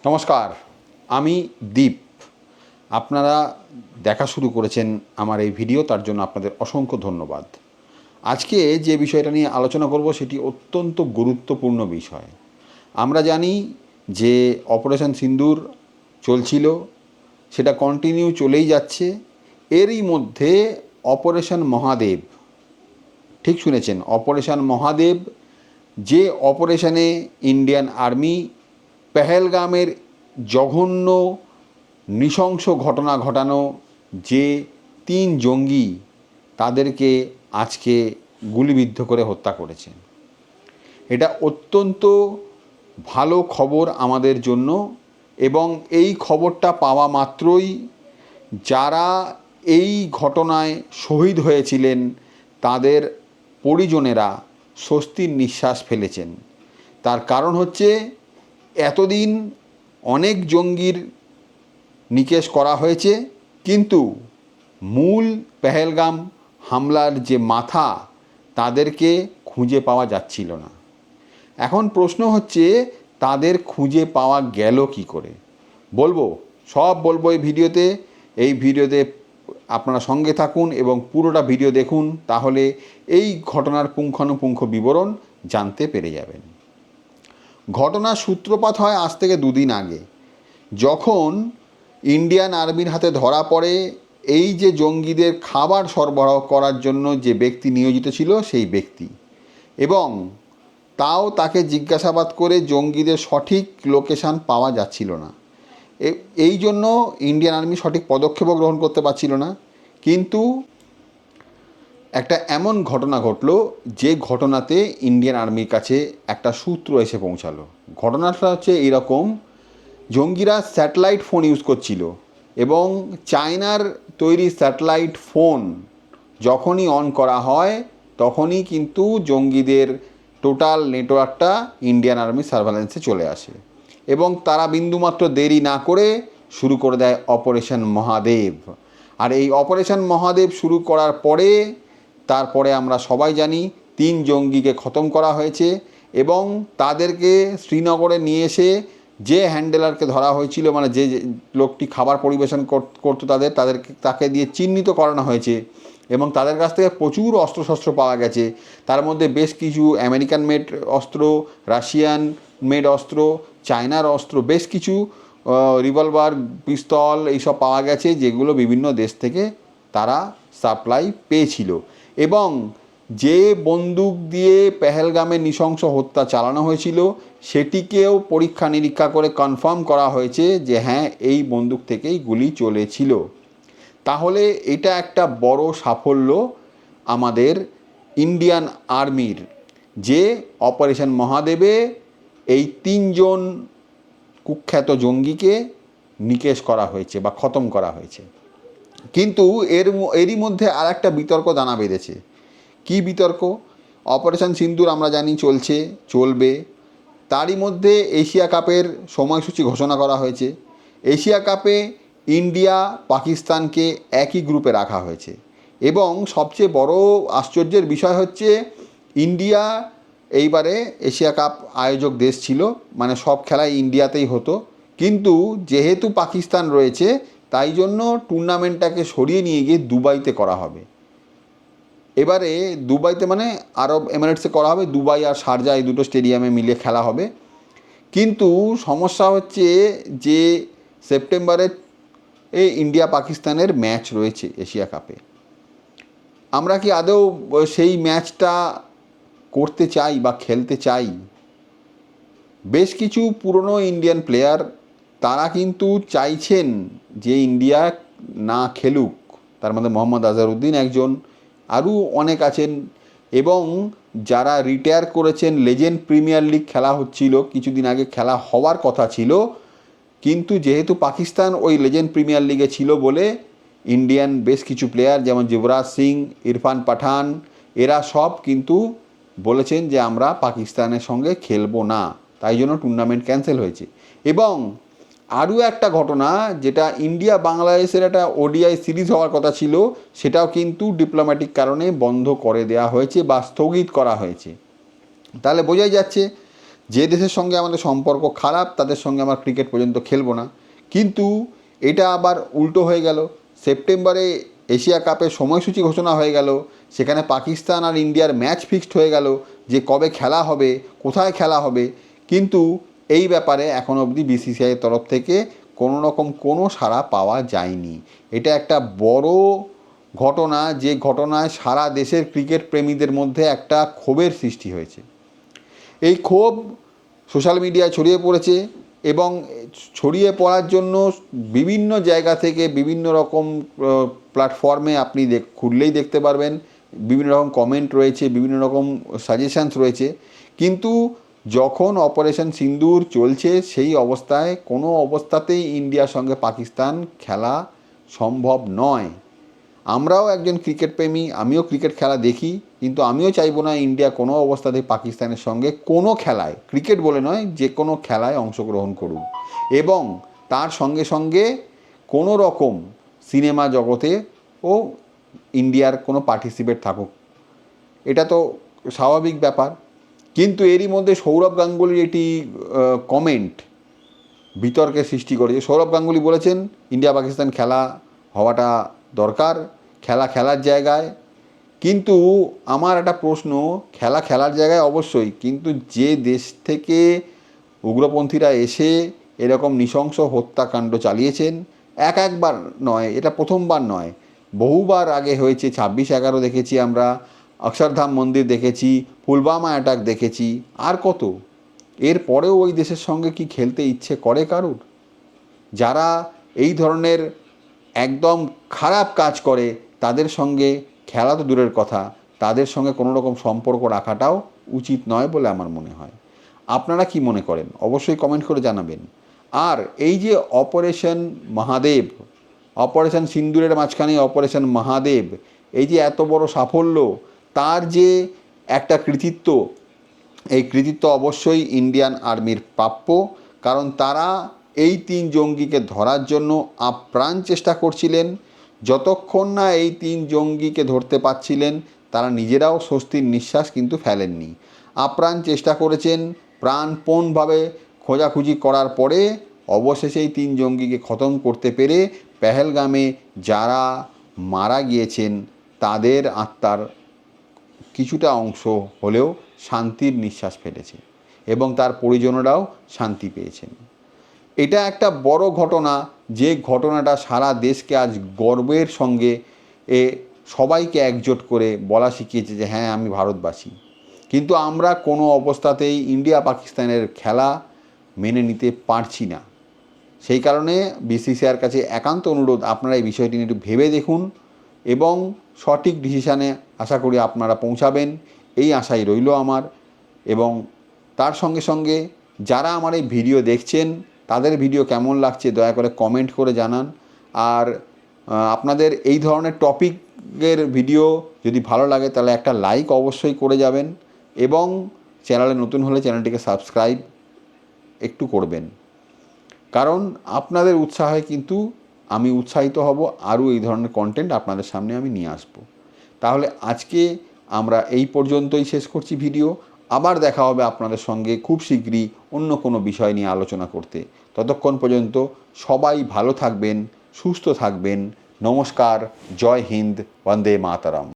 নমস্কার, আমি দীপ। আপনারা দেখা শুরু করেছেন আমার এই ভিডিও, তার জন্য আপনাদের অসংখ্য ধন্যবাদ। আজকে যে বিষয়টা নিয়ে আলোচনা করব সেটি অত্যন্ত গুরুত্বপূর্ণ বিষয়। আমরা জানি যে অপারেশন সিন্দুর চলছিল, সেটা কন্টিনিউ চলেই যাচ্ছে। এরই মধ্যে অপারেশন মহাদেব, ঠিক শুনেছেন, অপারেশন মহাদেব, যে অপারেশনে ইন্ডিয়ান আর্মি পেহেলগামের জঘন্য নৃশংস ঘটনা ঘটানো যে 3 জঙ্গি তাদেরকে আজকে গুলিবিদ্ধ করে হত্যা করেছে। এটা অত্যন্ত ভালো খবর আমাদের জন্য, এবং এই খবরটা পাওয়া মাত্রই যারা এই ঘটনায় শহীদ হয়েছিলেন তাদের পরিজনেরা স্বস্তির নিঃশ্বাস ফেলেছেন। তার কারণ হচ্ছে, এতদিন অনেক জঙ্গির নিকেশ করা হয়েছে, কিন্তু মূল পেহেলগাম হামলার যে মাথা তাদেরকে খুঁজে পাওয়া যাচ্ছিল না। এখন প্রশ্ন হচ্ছে, তাদের খুঁজে পাওয়া গেল কি করে? সব বলবো এই ভিডিওতে আপনারা সঙ্গে থাকুন এবং পুরোটা ভিডিও দেখুন, তাহলে এই ঘটনার পুঙ্খানুপুঙ্খ বিবরণ জানতে পেরে যাবেন। ঘটনার সূত্রপাত হয় আজ থেকে 2 দিন আগে, যখন ইন্ডিয়ান আর্মির হাতে ধরা পড়ে এই যে জঙ্গিদের খাবার সরবরাহ করার জন্য যে ব্যক্তি নিয়োজিত ছিল সেই ব্যক্তি, এবং তাও তাকে জিজ্ঞাসাবাদ করে জঙ্গিদের সঠিক লোকেশান পাওয়া যাচ্ছিল না। এই জন্য ইন্ডিয়ান আর্মি সঠিক পদক্ষেপও গ্রহণ করতে পারছিল না। কিন্তু একটা এমন ঘটনা ঘটলো যে ঘটনাতে ইন্ডিয়ান আর্মির কাছে একটা সূত্র এসে পৌঁছালো। ঘটনাটা হচ্ছে এরকম: জঙ্গিরা স্যাটেলাইট ফোন ইউজ করছিল, এবং চায়নার তৈরি স্যাটেলাইট ফোন যখনই অন করা হয় তখনই কিন্তু জঙ্গিদের টোটাল নেটওয়ার্কটা ইন্ডিয়ান আর্মি সার্ভেলেন্সে চলে আসে, এবং তারা বিন্দুমাত্র দেরি না করে শুরু করে দেয় অপারেশন মহাদেব। আর এই অপারেশন মহাদেব শুরু করার পরে তারপরে আমরা সবাই জানি 3 জঙ্গিকে খতম করা হয়েছে, এবং তাদেরকে শ্রীনগরে নিয়ে এসে যে হ্যান্ডেলারকে ধরা হয়েছিল, মানে যে লোকটি খাবার পরিবেশন করতো তাকে দিয়ে চিহ্নিত করানো হয়েছে, এবং তাদের কাছ থেকে প্রচুর অস্ত্রশস্ত্র পাওয়া গেছে। তার মধ্যে বেশ কিছু আমেরিকান মেড অস্ত্র, রাশিয়ান মেড অস্ত্র, চায়নার অস্ত্র, বেশ কিছু রিভলভার, পিস্তল এইসব পাওয়া গেছে, যেগুলো বিভিন্ন দেশ থেকে তারা সাপ্লাই পেয়েছিল। এবং যে বন্দুক দিয়ে পেহেলগামে নৃশংস হত্যা চালানো হয়েছিল সেটিকেও পরীক্ষা নিরীক্ষা করে কনফার্ম করা হয়েছে যে হ্যাঁ, এই বন্দুক থেকেই গুলি চলেছিল। তাহলে এটা একটা বড় সাফল্য আমাদের ইন্ডিয়ান আর্মির, যে অপারেশন মহাদেবে এই 3 জন কুখ্যাত জঙ্গিকে নিকেশ করা হয়েছে বা খতম করা হয়েছে। কিন্তু এরই মধ্যে আর একটা বিতর্ক দানা বেঁধেছে। কী বিতর্ক? অপারেশন সিন্দুর আমরা জানি চলবে, তারই মধ্যে এশিয়া কাপের সময়সূচি ঘোষণা করা হয়েছে। এশিয়া কাপে ইন্ডিয়া পাকিস্তানকে একই গ্রুপে রাখা হয়েছে, এবং সবচেয়ে বড় আশ্চর্যের বিষয় হচ্ছে, ইন্ডিয়া এইবারে এশিয়া কাপ আয়োজক দেশ ছিল, মানে সব খেলাই ইন্ডিয়াতেই হতো। কিন্তু যেহেতু পাকিস্তান রয়েছে, তাই জন্য টুর্নামেন্টটাকে সরিয়ে নিয়ে গিয়ে দুবাইতে করা হবে। এবারে দুবাইতে মানে আরব এমিরেটসে করা হবে। দুবাই আর শারজা এই দুটো স্টেডিয়ামে মিলে খেলা হবে। কিন্তু সমস্যা হচ্ছে যে সেপ্টেম্বরে ইন্ডিয়া পাকিস্তানের ম্যাচ রয়েছে এশিয়া কাপে। আমরা কি আদৌ সেই ম্যাচটা করতে চাই বা খেলতে চাই? বেশ কিছু পুরনো ইন্ডিয়ান প্লেয়ার তারা কিন্তু চাইছেন যে ইন্ডিয়া না খেলুক। তার মধ্যে মোহাম্মদ আজহারউদ্দিন একজন, আরও অনেক আছেন, এবং যারা রিটায়ার করেছেন। লেজেন্ড প্রিমিয়ার লিগ খেলা হচ্ছিল, কিছুদিন আগে খেলা হওয়ার কথা ছিল, কিন্তু যেহেতু পাকিস্তান ওই লেজেন্ড প্রিমিয়ার লিগে ছিল বলে ইন্ডিয়ান বেশ কিছু প্লেয়ার যেমন যুবরাজ সিং, ইরফান পাঠান, এরা সব কিন্তু বলেছেন যে আমরা পাকিস্তানের সঙ্গে খেলবো না, তাই জন্য টুর্নামেন্ট ক্যান্সেল হয়েছে। এবং আরও একটা ঘটনা, যেটা ইন্ডিয়া বাংলাদেশের একটা ওডিআই সিরিজ হওয়ার কথা ছিল, সেটাও কিন্তু ডিপ্লোম্যাটিক কারণে বন্ধ করে দেওয়া হয়েছে বা স্থগিত করা হয়েছে। তাহলে বোঝাই যাচ্ছে যে দেশের সঙ্গে আমাদের সম্পর্ক খারাপ তাদের সঙ্গে আমার ক্রিকেট পর্যন্ত খেলবো না। কিন্তু এটা আবার উল্টো হয়ে গেল। সেপ্টেম্বরে এশিয়া কাপের সময়সূচি ঘোষণা হয়ে গেল, সেখানে পাকিস্তান আর ইন্ডিয়ার ম্যাচ ফিক্সড হয়ে গেল যে কবে খেলা হবে, কোথায় খেলা হবে, কিন্তু এই ব্যাপারে এখনও অবধি বিসিসিআইয়ের তরফ থেকে কোনো রকম কোনো সাড়া পাওয়া যায়নি। এটা একটা বড় ঘটনা, যে ঘটনায় সারা দেশের ক্রিকেট প্রেমীদের মধ্যে একটা ক্ষোভের সৃষ্টি হয়েছে। এই ক্ষোভ সোশ্যাল মিডিয়ায় ছড়িয়ে পড়েছে এবং ছড়িয়ে পড়ার জন্য বিভিন্ন জায়গা থেকে বিভিন্ন রকম প্ল্যাটফর্মে আপনি খুললেই দেখতে পারবেন বিভিন্ন রকম কমেন্ট রয়েছে, বিভিন্ন রকম সাজেশানস রয়েছে। কিন্তু যখন অপারেশন সিন্দুর চলছে সেই অবস্থায় কোনো অবস্থাতেই ইন্ডিয়ার সঙ্গে পাকিস্তান খেলা সম্ভব নয়। আমরাও একজন ক্রিকেট প্রেমী, আমিও ক্রিকেট খেলা দেখি, কিন্তু আমিও চাইবো না ইন্ডিয়া কোনো অবস্থাতেই পাকিস্তানের সঙ্গে কোনো খেলায়, ক্রিকেট বলে নয়, যে কোনো খেলায় অংশগ্রহণ করুক এবং তার সঙ্গে সঙ্গে কোনো রকম সিনেমা জগতে ও ইন্ডিয়ার কোনো পার্টিসিপেট থাকুক, এটা তো স্বাভাবিক ব্যাপার। কিন্তু এরই মধ্যে সৌরভ গাঙ্গুলির এটি কমেন্ট বিতর্কের সৃষ্টি করেছে। সৌরভ গাঙ্গুলি বলেছেন ইন্ডিয়া পাকিস্তান খেলা হওয়াটা দরকার, খেলা খেলার জায়গায়। কিন্তু আমার একটা প্রশ্ন, খেলা খেলার জায়গায় অবশ্যই, কিন্তু যে দেশ থেকে উগ্রপন্থীরা এসে এরকম নৃশংস হত্যাকাণ্ড চালিয়েছেন, একবার নয়, এটা প্রথমবার নয়, বহুবার আগে হয়েছে। 26/11 দেখেছি আমরা, অক্ষরধাম মন্দির দেখেছি, পুলওয়ামা অ্যাটাক দেখেছি, আর কত। এর পরেও ওই দেশের সঙ্গে কি খেলতে ইচ্ছে করে কারুর? যারা এই ধরনের একদম খারাপ কাজ করে তাদের সঙ্গে খেলা তো দূরের কথা, তাদের সঙ্গে কোনো রকম সম্পর্ক রাখাটাও উচিত নয় বলে আমার মনে হয়। আপনারা কি মনে করেন অবশ্যই কমেন্ট করে জানাবেন। আর এই যে অপারেশন মহাদেব, অপারেশন সিন্দুরের মাঝখানে অপারেশন মহাদেব, এই যে এত বড় সাফল্য, তার যে একটা কৃতিত্ব, এই কৃতিত্ব অবশ্যই ইন্ডিয়ান আর্মির প্রাপ্য। কারণ তারা এই 3 জঙ্গিকে ধরার জন্য আপ্রাণ চেষ্টা করছিলেন। যতক্ষণ না এই 3 জঙ্গিকে ধরতে পারছিলেন তারা নিজেরাও স্বস্তির নিঃশ্বাস কিন্তু ফেলেননি। আপ্রাণ চেষ্টা করেছেন, প্রাণপণভাবে খোঁজাখুঁজি করার পরে অবশেষে এই 3 জঙ্গিকে খতম করতে পেরে পেহেলগামে যারা মারা গিয়েছেন তাদের আত্মার কিছুটা অংশ হলেও শান্তির নিঃশ্বাস ফেলেছে এবং তার পরিজনেরাও শান্তি পেয়েছেন। এটা একটা বড় ঘটনা, যে ঘটনাটা সারা দেশকে আজ গর্বের সঙ্গে সবাইকে একজোট করে বলা শিখিয়েছে যে হ্যাঁ আমি ভারতবাসী। কিন্তু আমরা কোনো অবস্থাতেই ইন্ডিয়া পাকিস্তানের খেলা মেনে নিতে পারছি না। সেই কারণে বিসিসিআইয়ের কাছে একান্ত অনুরোধ, আপনারা এই বিষয়টি নিয়ে একটু ভেবে দেখুন এবং সঠিক ডিসিশানে আশা করি আপনারা পৌঁছাবেন, এই আশাই রইল আমার। এবং তার সঙ্গে সঙ্গে যারা আমার এই ভিডিও দেখছেন তাদের ভিডিও কেমন লাগছে দয়া করে কমেন্ট করে জানান। আর আপনাদের এই ধরনের টপিকের ভিডিও যদি ভালো লাগে তাহলে একটা লাইক অবশ্যই করে যাবেন এবং চ্যানেলে নতুন হলে চ্যানেলটিকে সাবস্ক্রাইব একটু করবেন। কারণ আপনাদের উৎসাহে কিন্তু আমি উৎসাহিত হব, আরও এই ধরনের কন্টেন্ট আপনাদের সামনে আমি নিয়ে আসব। তাহলে আজকে আমরা এই পর্যন্তই শেষ করছি ভিডিও। আবার দেখা হবে আপনাদের সঙ্গে খুব শীঘ্রই অন্য কোনো বিষয় নিয়ে আলোচনা করতে। ততক্ষণ পর্যন্ত সবাই ভালো থাকবেন, সুস্থ থাকবেন। নমস্কার, জয় হিন্দ, বন্দে মাতরম।